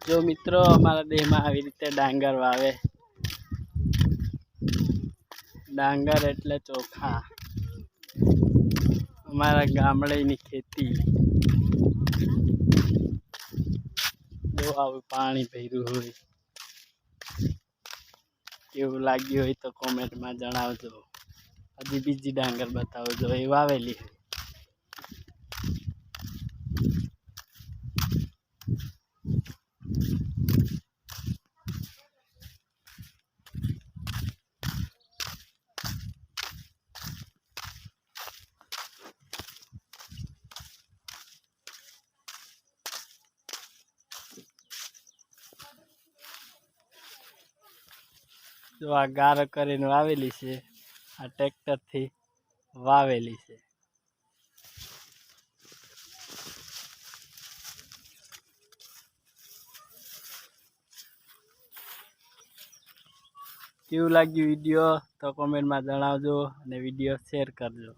जो मित्रों अमरा देह में आ रीते डांगर वावे। डांगर एटले चोखा। अमरा गामडेनी खेती जो आवे पानी भर्યું હોય केवुं लाग्युं હોય तो कॉमेंट में जणावजो। हजी बीजी डांगर बतावजो ए वावेली है। जो आ गार करीने वावेली छे आ ट्रेक्टर थी वावेली छे। केवुं लाग्युं विडियो तो कॉमेंट में जणावजो अने विडियो शेर करजो।